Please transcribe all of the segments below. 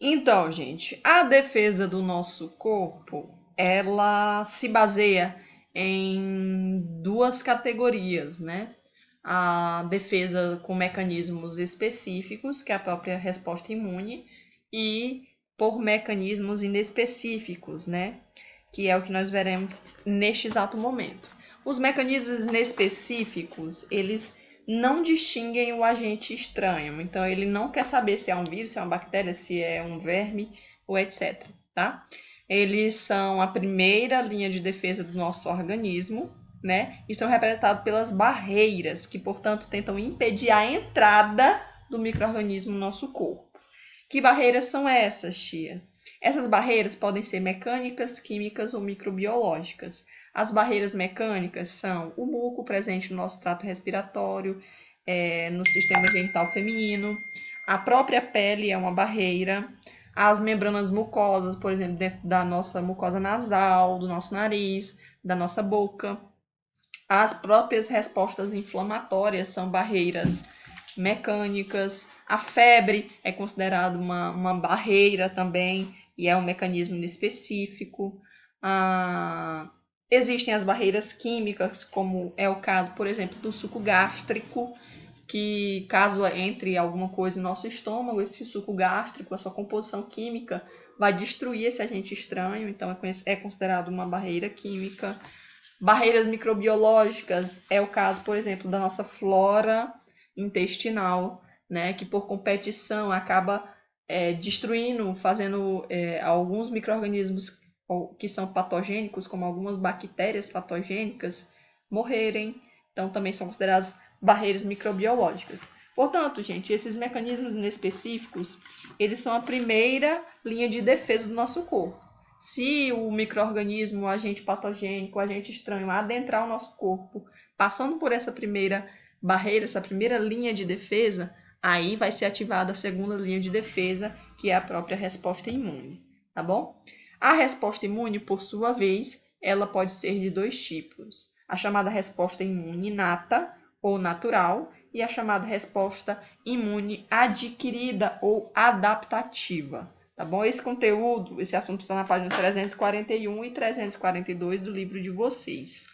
Então, gente, a defesa do nosso corpo, ela se baseia em duas categorias, né? A defesa com mecanismos específicos, que é a própria resposta imune, e por mecanismos inespecíficos, né? Que é o que nós veremos neste exato momento. Os mecanismos inespecíficos, eles não distinguem o agente estranho. Então, ele não quer saber se é um vírus, se é uma bactéria, se é um verme ou etc. Tá? Eles são a primeira linha de defesa do nosso organismo, né? E são representados pelas barreiras, que, portanto, tentam impedir a entrada do micro-organismo no nosso corpo. Que barreiras são essas, tia? Essas barreiras podem ser mecânicas, químicas ou microbiológicas. As barreiras mecânicas são o muco presente no nosso trato respiratório, no sistema genital feminino, a própria pele é uma barreira, as membranas mucosas, por exemplo, dentro da nossa mucosa nasal, do nosso nariz, da nossa boca. As próprias respostas inflamatórias são barreiras mecânicas. A febre é considerada uma barreira também e é um mecanismo específico. Existem as barreiras químicas, como é o caso, por exemplo, do suco gástrico, que caso entre alguma coisa no nosso estômago, esse suco gástrico, a sua composição química, vai destruir esse agente estranho, então é considerado uma barreira química. Barreiras microbiológicas é o caso, por exemplo, da nossa flora intestinal, né, que por competição acaba destruindo, fazendo alguns micro-organismos que são patogênicos, como algumas bactérias patogênicas, morrerem. Então, também são consideradas barreiras microbiológicas. Portanto, gente, esses mecanismos inespecíficos, eles são a primeira linha de defesa do nosso corpo. Se o micro-organismo, o agente patogênico, o agente estranho adentrar o nosso corpo, passando por essa primeira barreira, essa primeira linha de defesa, aí vai ser ativada a segunda linha de defesa, que é a própria resposta imune, tá bom? A resposta imune, por sua vez, ela pode ser de dois tipos. A chamada resposta imune inata ou natural e a chamada resposta imune adquirida ou adaptativa. Tá bom? Esse conteúdo, esse assunto está na página 341 e 342 do livro de vocês.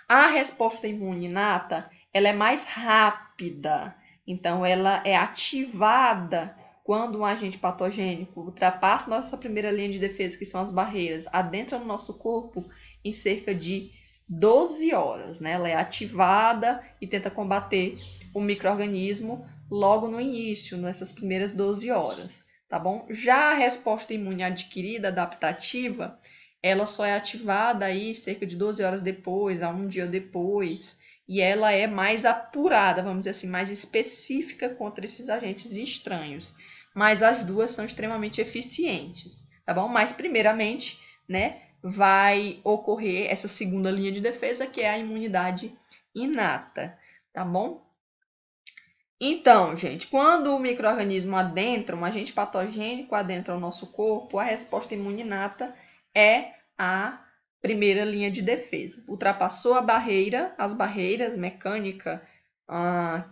A resposta imune inata, ela é mais rápida, então ela é ativada quando um agente patogênico ultrapassa nossa primeira linha de defesa, que são as barreiras, adentra no nosso corpo em cerca de 12 horas, né? Ela é ativada e tenta combater o micro-organismo logo no início, nessas primeiras 12 horas, tá bom? Já a resposta imune adquirida, adaptativa, ela só é ativada aí cerca de 12 horas depois, a um dia depois, e ela é mais apurada, vamos dizer assim, mais específica contra esses agentes estranhos. Mas as duas são extremamente eficientes, tá bom? Mas primeiramente, né, vai ocorrer essa segunda linha de defesa, que é a imunidade inata, tá bom? Então, gente, quando o micro-organismo adentra, um agente patogênico adentra o nosso corpo, a resposta imune inata é a primeira linha de defesa. Ultrapassou a barreira, as barreiras mecânica,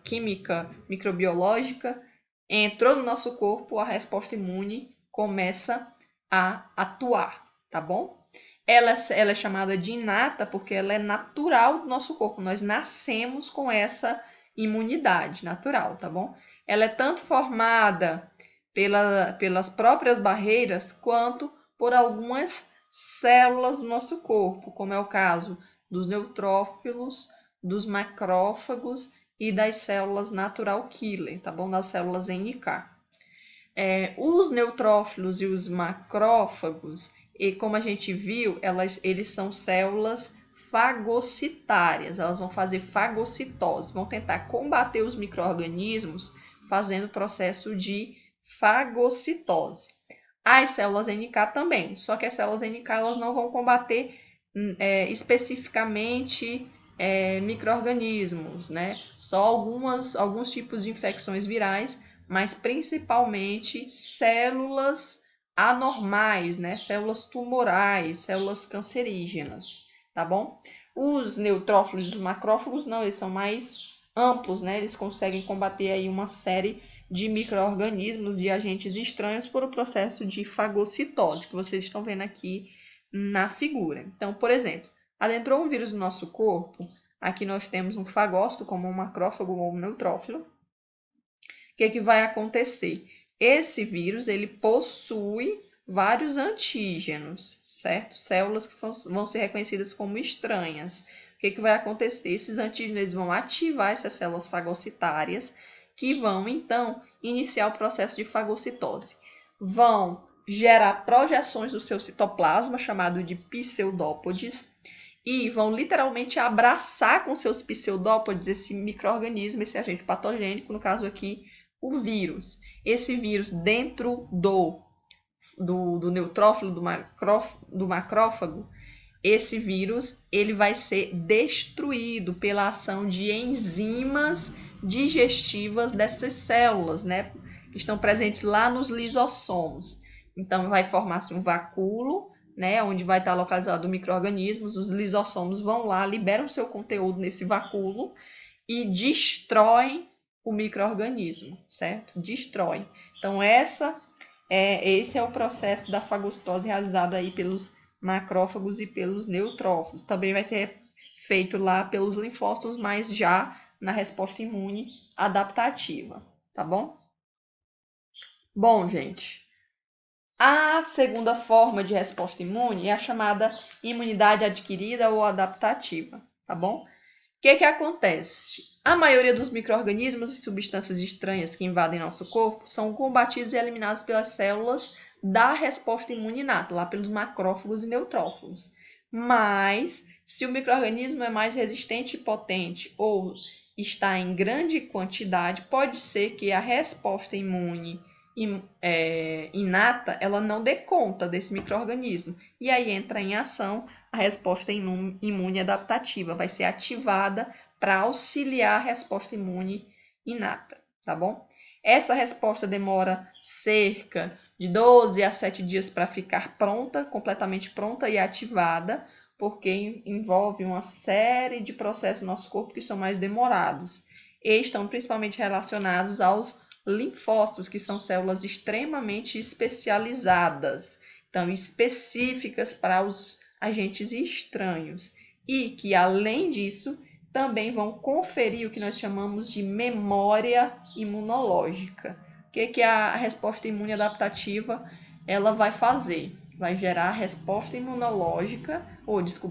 química, microbiológica, entrou no nosso corpo, a resposta imune começa a atuar, tá bom? Ela é chamada de inata porque ela é natural do nosso corpo. Nós nascemos com essa imunidade natural, tá bom? Ela é tanto formada pelas próprias barreiras quanto por algumas células do nosso corpo, como é o caso dos neutrófilos, dos macrófagos e das células natural killer, tá bom? Das células NK. Os neutrófilos e os macrófagos, e como a gente viu, eles são células fagocitárias, elas vão fazer fagocitose, vão tentar combater os micro-organismos fazendo o processo de fagocitose. As células NK também, só que as células NK elas não vão combater especificamente micro-organismos, né? Só alguns tipos de infecções virais, mas principalmente células anormais, né? Células tumorais, células cancerígenas, tá bom? Os neutrófilos e os macrófagos não, eles são mais amplos, né? Eles conseguem combater aí uma série de micro-organismos, de agentes estranhos por o processo de fagocitose, que vocês estão vendo aqui na figura. Então, por exemplo, adentrou um vírus no nosso corpo, aqui nós temos um fagócito, como um macrófago ou um neutrófilo. O que vai acontecer? Esse vírus, ele possui vários antígenos, certo? Células que vão ser reconhecidas como estranhas. O que vai acontecer? Esses antígenos eles vão ativar essas células fagocitárias, que vão, então, iniciar o processo de fagocitose. Vão gerar projeções do seu citoplasma, chamado de pseudópodes, e vão literalmente abraçar com seus pseudópodes esse micro-organismo, esse agente patogênico, no caso aqui, o vírus. Esse vírus dentro do neutrófilo, do macrófago, esse vírus ele vai ser destruído pela ação de enzimas digestivas dessas células, né, que estão presentes lá nos lisossomos. Então, vai formar-se um vacúolo, né, onde vai estar localizado o micro-organismo. Os lisossomos vão lá, liberam seu conteúdo nesse vacúolo e destroem o micro-organismo, certo? Destrói. Então, esse é o processo da fagocitose realizado aí pelos macrófagos e pelos neutrófilos. Também vai ser feito lá pelos linfócitos, mas já na resposta imune adaptativa, tá bom? Bom, gente, a segunda forma de resposta imune é a chamada imunidade adquirida ou adaptativa, tá bom? O que acontece? A maioria dos micro-organismos e substâncias estranhas que invadem nosso corpo são combatidos e eliminados pelas células da resposta imune inata, lá pelos macrófagos e neutrófilos. Mas, se o micro-organismo é mais resistente e potente ou está em grande quantidade, pode ser que a resposta imune inata ela não dê conta desse micro-organismo. E aí entra em ação a resposta imune adaptativa, vai ser ativada para auxiliar a resposta imune inata, tá bom? Essa resposta demora cerca de 12 a 7 dias para ficar pronta, completamente pronta e ativada, porque envolve uma série de processos no nosso corpo que são mais demorados e estão principalmente relacionados aos linfócitos, que são células extremamente especializadas, então específicas para os agentes estranhos e que, além disso, também vão conferir o que nós chamamos de memória imunológica. O que a resposta imune adaptativa ela vai fazer? Vai gerar resposta imunológica,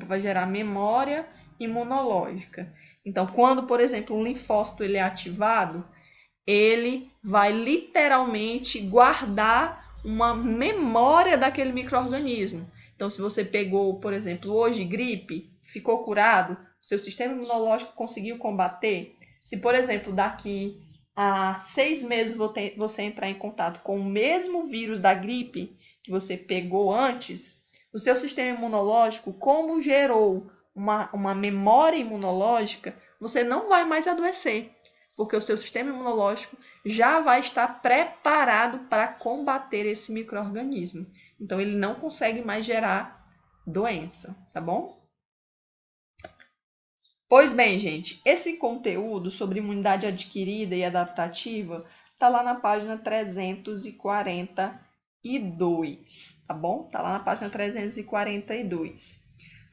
vai gerar memória imunológica. Então, quando, por exemplo, um linfócito ele é ativado, ele vai literalmente guardar uma memória daquele micro-organismo. Então, se você pegou, por exemplo, hoje gripe, ficou curado, seu sistema imunológico conseguiu combater. Se, por exemplo, daqui a 6 meses você entrar em contato com o mesmo vírus da gripe que você pegou antes, o seu sistema imunológico, como gerou uma memória imunológica, você não vai mais adoecer, porque o seu sistema imunológico já vai estar preparado para combater esse micro-organismo. Então, ele não consegue mais gerar doença, tá bom? Pois bem, gente, esse conteúdo sobre imunidade adquirida e adaptativa está lá na página 342, tá bom? Está lá na página 342.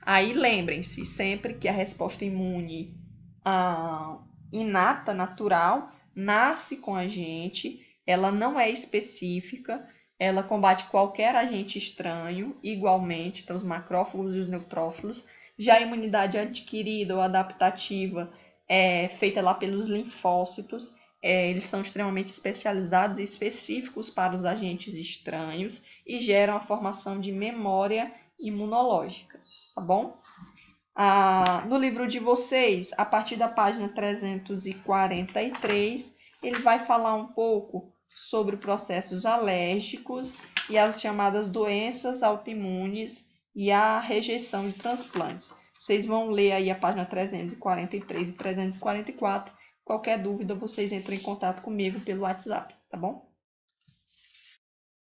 Aí, lembrem-se sempre que a resposta imune inata, natural, nasce com a gente, ela não é específica, ela combate qualquer agente estranho, igualmente, então os macrófagos e os neutrófilos. Já a imunidade adquirida ou adaptativa é feita lá pelos linfócitos, eles são extremamente especializados e específicos para os agentes estranhos e geram a formação de memória imunológica, tá bom? No livro de vocês, a partir da página 343, ele vai falar um pouco sobre processos alérgicos e as chamadas doenças autoimunes e a rejeição de transplantes. Vocês vão ler aí a página 343 e 344. Qualquer dúvida, vocês entram em contato comigo pelo WhatsApp, tá bom?